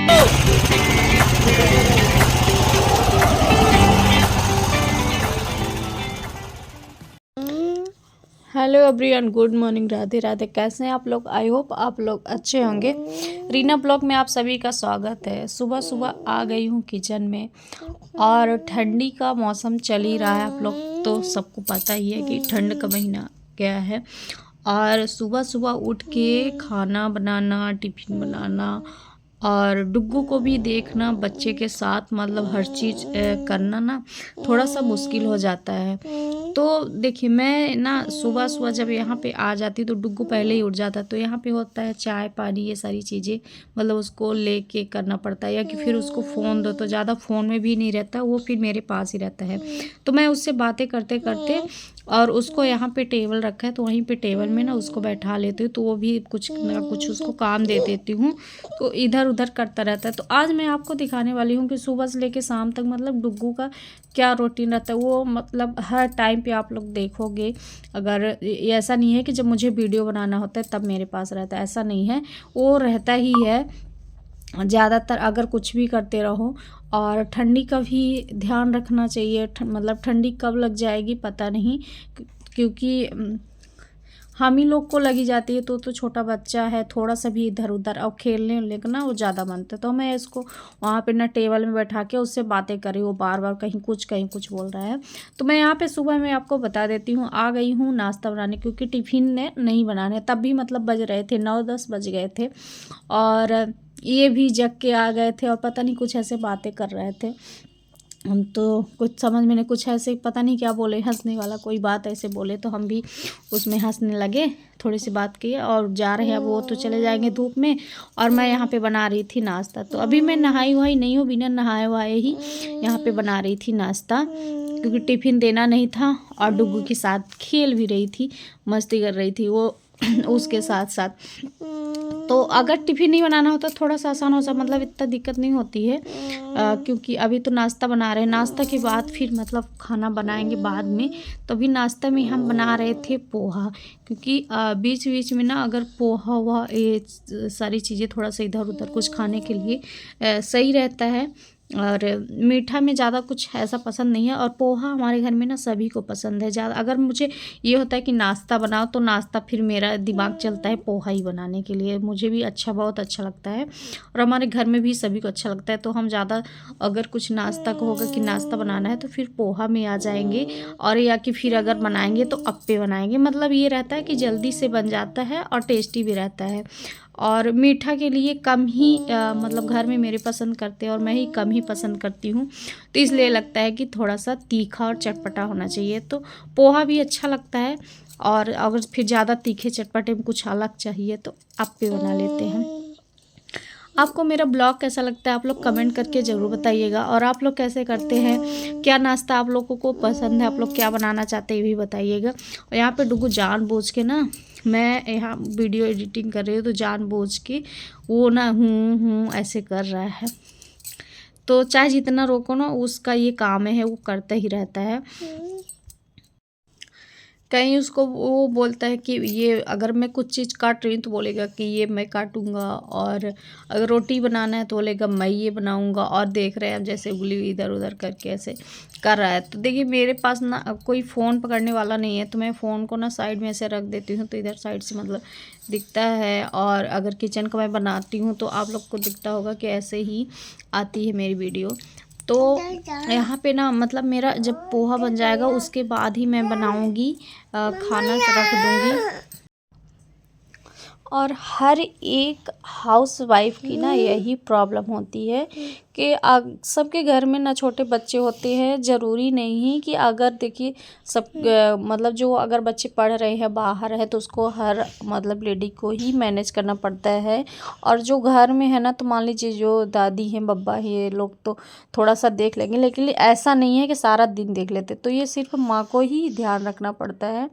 Hello everyone, good morning, Radhe Radhe. कैसे हैं आप लोग? आई होप आप लोग अच्छे होंगे। रीना ब्लॉग में आप सभी का स्वागत है। सुबह सुबह आ गई हूँ किचन में और ठंडी का मौसम चल ही रहा है। आप लोग तो सबको पता ही है कि ठंड का महीना गया है और सुबह सुबह उठ के खाना बनाना, टिफिन बनाना और डुग्गू को भी देखना, बच्चे के साथ मतलब हर चीज़ करना ना थोड़ा सा मुश्किल हो जाता है। तो देखिए, मैं ना सुबह सुबह जब यहाँ पे आ जाती तो डुग्गू पहले ही उठ जाता, तो यहाँ पे होता है चाय पानी ये सारी चीज़ें, मतलब उसको लेके करना पड़ता है, या कि फिर उसको फ़ोन दो तो ज़्यादा फ़ोन में भी नहीं रहता, वो फिर मेरे पास ही रहता है। तो मैं उससे बातें करते करते और उसको यहाँ पे टेबल रखा है तो वहीं पे टेबल में ना उसको बैठा लेती हूँ, तो वो भी कुछ ना कुछ उसको काम दे देती हूँ, तो इधर उधर करता रहता है। तो आज मैं आपको दिखाने वाली हूँ कि सुबह से लेके शाम तक मतलब डुग्गू का क्या रूटीन रहता है। वो मतलब हर टाइम पे आप लोग देखोगे, अगर ये ऐसा नहीं है कि जब मुझे वीडियो बनाना होता है तब मेरे पास रहता है, ऐसा नहीं है, वो रहता ही है ज़्यादातर। अगर कुछ भी करते रहो और ठंडी का भी ध्यान रखना चाहिए, मतलब ठंडी कब लग जाएगी पता नहीं, क्योंकि हम ही लोग को लगी जाती है। तो छोटा बच्चा है, थोड़ा सा भी इधर उधर और खेलने लेकर ना वो ज़्यादा बनता है। तो मैं इसको वहाँ पे ना टेबल में बैठा के उससे बातें कर रही हूँ, बार बार कहीं कुछ बोल रहा है। तो मैं यहाँ पे सुबह में आपको बता देती हूँ, आ गई हूँ नाश्ता बनाने, क्योंकि टिफ़िन ने नहीं बनाने, तब भी मतलब बज रहे थे 9-10 बज गए थे और ये भी जग के आ गए थे और पता नहीं कुछ ऐसे बातें कर रहे थे। हम तो कुछ समझ में नहीं, कुछ ऐसे पता नहीं क्या बोले, हंसने वाला कोई बात ऐसे बोले तो हम भी उसमें हंसने लगे। थोड़ी सी बात की और जा रहे हैं, अब वो तो चले जाएंगे धूप में और मैं यहाँ पे बना रही थी नाश्ता। तो अभी मैं नहाई वहाई नहीं हूँ, बिना नहाए हुए ही यहाँ पे बना रही थी नाश्ता, क्योंकि टिफ़िन देना नहीं था और डुग्गू के साथ खेल भी रही थी, मस्ती कर रही थी वो उसके साथ साथ। तो अगर टिफ़िन नहीं बनाना होता तो थोड़ा सा आसान हो सा, मतलब इतना दिक्कत नहीं होती है, क्योंकि अभी तो नाश्ता बना रहे हैं, नाश्ता के बाद फिर मतलब खाना बनाएंगे बाद में। तो अभी नाश्ता में हम बना रहे थे पोहा, क्योंकि बीच बीच में ना अगर पोहा हुआ ये सारी चीज़ें थोड़ा सा इधर उधर कुछ खाने के लिए सही रहता है। और मीठा में ज़्यादा कुछ ऐसा पसंद नहीं है और पोहा हमारे घर में ना सभी को पसंद है ज़्यादा। अगर मुझे ये होता है कि नाश्ता बनाओ तो नाश्ता फिर मेरा दिमाग चलता है पोहा ही बनाने के लिए, मुझे भी अच्छा, बहुत अच्छा लगता है और हमारे घर में भी सभी को अच्छा लगता है। तो हम ज़्यादा अगर कुछ नाश्ता को होगा कि नाश्ता बनाना है तो फिर पोहा में आ जाएंगे, और या कि फिर अगर बनाएंगे तो अप्पे बनाएंगे। मतलब ये रहता है कि जल्दी से बन जाता है और टेस्टी भी रहता है। और मीठा के लिए कम ही मतलब घर में मेरे पसंद करते हैं और मैं ही कम ही पसंद करती हूँ, तो इसलिए लगता है कि थोड़ा सा तीखा और चटपटा होना चाहिए। तो पोहा भी अच्छा लगता है, और अगर फिर ज़्यादा तीखे चटपटे में कुछ अलग चाहिए तो अप्पे बना लेते हैं। आपको मेरा ब्लॉग कैसा लगता है आप लोग कमेंट करके ज़रूर बताइएगा, और आप लोग कैसे करते हैं, क्या नाश्ता आप लोगों को पसंद है, आप लोग क्या बनाना चाहते हैं ये भी बताइएगा। और यहाँ पे डुग्गू जानबूझ के ना, मैं यहाँ वीडियो एडिटिंग कर रही हूँ तो जानबूझ के वो ना हूँ ऐसे कर रहा है। तो चाहे जितना रोको ना, उसका ये काम है, वो करता ही रहता है। कहीं उसको वो बोलता है कि ये अगर मैं कुछ चीज़ काट रही हूँ तो बोलेगा कि ये मैं काटूंगा, और अगर रोटी बनाना है तो बोलेगा मैं ये बनाऊंगा। और देख रहे हैं आप जैसे उंगली इधर उधर करके ऐसे कर रहा है। तो देखिए, मेरे पास ना कोई फ़ोन पकड़ने वाला नहीं है, तो मैं फ़ोन को ना साइड में ऐसे रख देती हूँ तो इधर साइड से मतलब दिखता है। और अगर किचन का मैं बनाती हूँ तो आप लोग को दिखता होगा कि ऐसे ही आती है मेरी वीडियो। तो यहाँ पे ना मतलब मेरा जब पोहा बन जाएगा उसके बाद ही मैं बनाऊँगी, खाना रख दूँगी। और हर एक हाउसवाइफ की ना यही प्रॉब्लम होती है कि सबके घर में ना छोटे बच्चे होते हैं। ज़रूरी नहीं कि अगर देखिए सब मतलब जो अगर बच्चे पढ़ रहे हैं बाहर है तो उसको हर मतलब लेडी को ही मैनेज करना पड़ता है, और जो घर में है ना तो मान लीजिए जो दादी हैं बब्बा हैं ये लोग तो थोड़ा सा देख लेंगे, लेकिन ऐसा नहीं है कि सारा दिन देख लेते। तो ये सिर्फ माँ को ही ध्यान रखना पड़ता है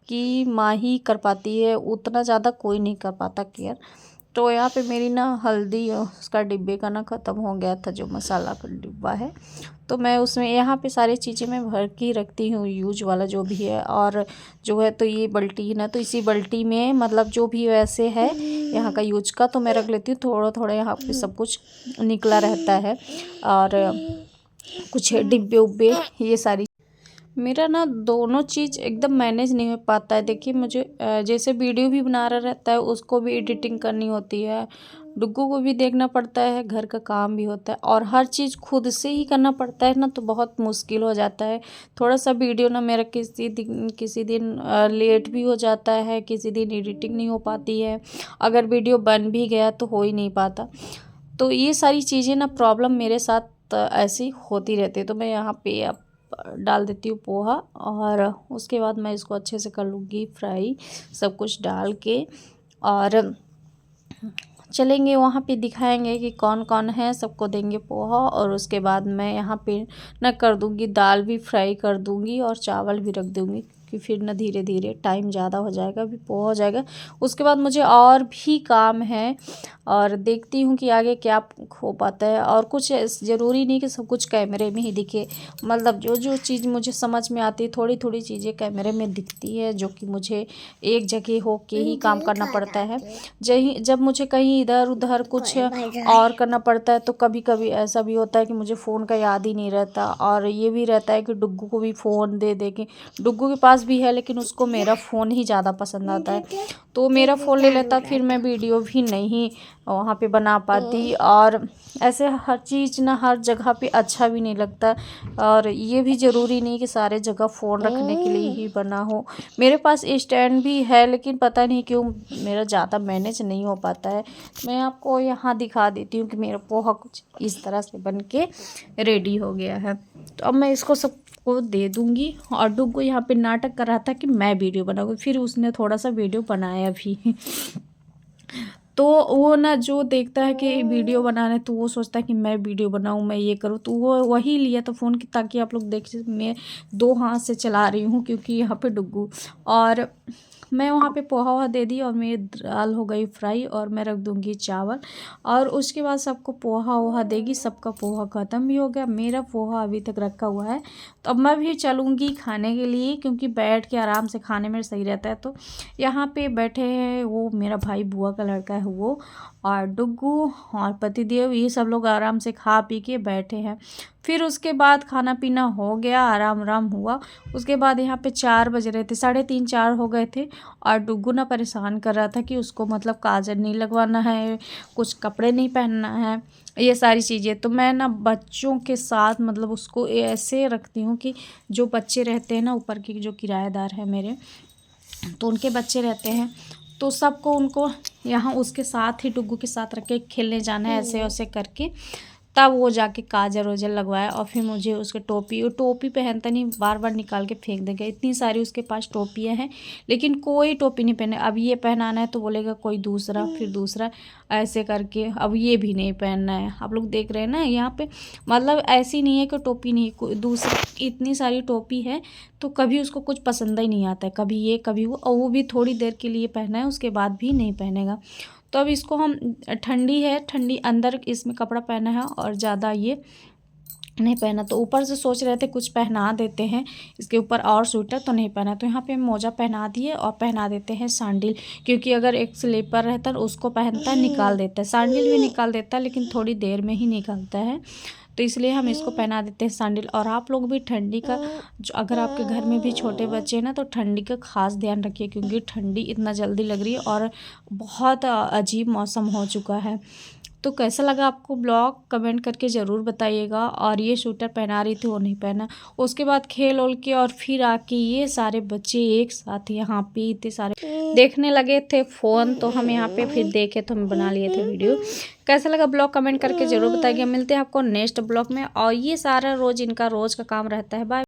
कि माँ ही कर पाती है, उतना ज़्यादा कोई नहीं कर पाता केयर। तो यहाँ पे मेरी ना हल्दी उसका डिब्बे का ना ख़त्म हो गया था, जो मसाला का डिब्बा है। तो मैं उसमें यहाँ पे सारी चीज़ें मैं भर के रखती हूँ, यूज वाला जो भी है। और जो है तो ये बाल्टी है ना, तो इसी बाल्टी में मतलब जो भी वैसे है यहाँ का यूज का, तो मैं रख लेती हूँ। थोड़ा थोड़ा यहाँ पे सब कुछ निकला रहता है। और कुछ डिब्बे उब्बे ये सारी मेरा ना दोनों चीज़ एकदम मैनेज नहीं हो पाता है। देखिए मुझे जैसे वीडियो भी बना रहा रहता है, उसको भी एडिटिंग करनी होती है, डुग्गू को भी देखना पड़ता है, घर का काम भी होता है और हर चीज़ खुद से ही करना पड़ता है ना, तो बहुत मुश्किल हो जाता है। थोड़ा सा वीडियो ना मेरा किसी दिन लेट भी हो जाता है, किसी दिन एडिटिंग नहीं हो पाती है, अगर वीडियो बन भी गया तो हो ही नहीं पाता। तो ये सारी चीज़ें ना प्रॉब्लम मेरे साथ ऐसी होती रहती है। तो मैं यहाँ पे अब डाल देती हूँ पोहा और उसके बाद मैं इसको अच्छे से कर लूँगी फ्राई, सब कुछ डाल के। और चलेंगे वहाँ पे, दिखाएंगे कि कौन कौन है, सबको देंगे पोहा। और उसके बाद मैं यहाँ पे ना कर दूँगी, दाल भी फ्राई कर दूँगी और चावल भी रख दूँगी, कि फिर ना धीरे धीरे टाइम ज़्यादा हो जाएगा, अभी पोहा हो जाएगा। उसके बाद मुझे और भी काम है और देखती हूँ कि आगे क्या हो पाता है। और कुछ ज़रूरी नहीं कि सब कुछ कैमरे में ही दिखे, मतलब जो जो चीज़ मुझे समझ में आती है, थोड़ी थोड़ी चीज़ें कैमरे में दिखती है, जो कि मुझे एक जगह हो के ही काम करना पड़ता है। जब मुझे कहीं इधर उधर कुछ और करना पड़ता है, तो कभी कभी ऐसा भी होता है कि मुझे फ़ोन का याद ही नहीं रहता। और ये भी रहता है कि डुग्गू को भी फ़ोन दे दे के, डुग्गू के पास भी है लेकिन उसको मेरा फ़ोन ही ज़्यादा पसंद आता है, तो मेरा फ़ोन ले लेता, फिर मैं वीडियो भी नहीं वहाँ पे बना पाती। और ऐसे हर चीज़ ना हर जगह पे अच्छा भी नहीं लगता। और ये भी ज़रूरी नहीं कि सारे जगह फ़ोन रखने के लिए ही बना हो। मेरे पास स्टैंड भी है, लेकिन पता नहीं क्यों मेरा ज़्यादा मैनेज नहीं हो पाता है। मैं आपको यहाँ दिखा देती हूँ कि मेरा पोहा कुछ इस तरह से बन के रेडी हो गया है। तो अब मैं इसको सबको दे दूँगी। और डुग्गू यहाँ पे नाटक कर रहा था कि मैं वीडियो बनाऊँगी, फिर उसने थोड़ा सा वीडियो बनाया भी। तो वो ना जो देखता है कि वीडियो बनाना है, तो वो सोचता है कि मैं वीडियो बनाऊँ, मैं ये करूँ, तो वो वही लिया था फ़ोन की, ताकि आप लोग देख सकें मैं 2 हाथ से चला रही हूँ, क्योंकि यहाँ पे डुग्गू। और मैं वहाँ पे पोहा वहा दे दी और मेरी दाल हो गई फ्राई, और मैं रख दूँगी चावल। और उसके बाद सबको पोहा वहा देगी। सबका पोहा ख़त्म भी हो गया, मेरा पोहा अभी तक रखा हुआ है। तो अब मैं भी चलूँगी खाने के लिए, क्योंकि बैठ के आराम से खाने में सही रहता है। तो यहाँ पे बैठे हैं वो मेरा भाई, बुआ का लड़का है वो, और डुग्गू और पतिदेव, ये सब लोग आराम से खा पी के बैठे हैं। फिर उसके बाद खाना पीना हो गया, आराम आराम हुआ। उसके बाद यहाँ पे 4 बज रहे थे, 3:30 4 हो गए थे। और डुग्गू ना परेशान कर रहा था कि उसको मतलब काजल नहीं लगवाना है, कुछ कपड़े नहीं पहनना है, ये सारी चीज़ें। तो मैं ना बच्चों के साथ मतलब उसको ऐसे रखती हूँ कि जो बच्चे रहते हैं ना, ऊपर के जो किराएदार है मेरे, तो उनके बच्चे रहते हैं, तो सबको उनको यहाँ उसके साथ ही डुग्गू के साथ रख के खेलने जाना है, ऐसे वैसे करके। तब वो जाके काजल वजल लगवाया। और फिर मुझे उसके टोपी पहनता नहीं, बार बार निकाल के फेंक देगा। इतनी सारी उसके पास टोपियाँ हैं, लेकिन कोई टोपी नहीं पहने। अब ये पहनाना है तो बोलेगा कोई दूसरा, फिर दूसरा, ऐसे करके अब ये भी नहीं पहनना है। आप लोग देख रहे हैं ना यहाँ पे, मतलब ऐसी नहीं है कि टोपी नहीं, कोई दूसरी इतनी सारी टोपी है, तो कभी उसको कुछ पसंद ही नहीं आता है, कभी ये कभी वो, और वो भी थोड़ी देर के लिए पहना है, उसके बाद भी नहीं पहनेगा। तो अब इसको हम, ठंडी है, ठंडी अंदर इसमें कपड़ा पहना है और ज़्यादा ये नहीं पहना। तो ऊपर से सोच रहे थे कुछ पहना देते हैं इसके ऊपर और स्वेटर, तो नहीं पहना। तो यहाँ पे मोजा पहना दिए और पहना देते हैं सैंडल, क्योंकि अगर एक स्लीपर रहता है उसको पहनता है, निकाल देता है, सैंडल भी निकाल देता है, लेकिन थोड़ी देर में ही निकलता है। तो इसलिए हम इसको पहना देते हैं सैंडल। और आप लोग भी ठंडी का, जो अगर आपके घर में भी छोटे बच्चे हैं ना, तो ठंडी का खास ध्यान रखिए, क्योंकि ठंडी इतना जल्दी लग रही है और बहुत अजीब मौसम हो चुका है। तो कैसा लगा आपको ब्लॉग, कमेंट करके ज़रूर बताइएगा। और ये स्वेटर पहना रही थी, वो नहीं पहना। उसके बाद खेल ओल के और फिर आके ये सारे बच्चे एक साथ यहाँ पे इतने सारे देखने लगे थे फ़ोन, तो हम यहाँ पे फिर देखे, तो हम बना लिए थे वीडियो। कैसा लगा ब्लॉग, कमेंट करके ज़रूर बताइएगा। मिलते हैं आपको नेक्स्ट ब्लॉग में। और ये सारा रोज़ इनका रोज़ का काम रहता है। बाय।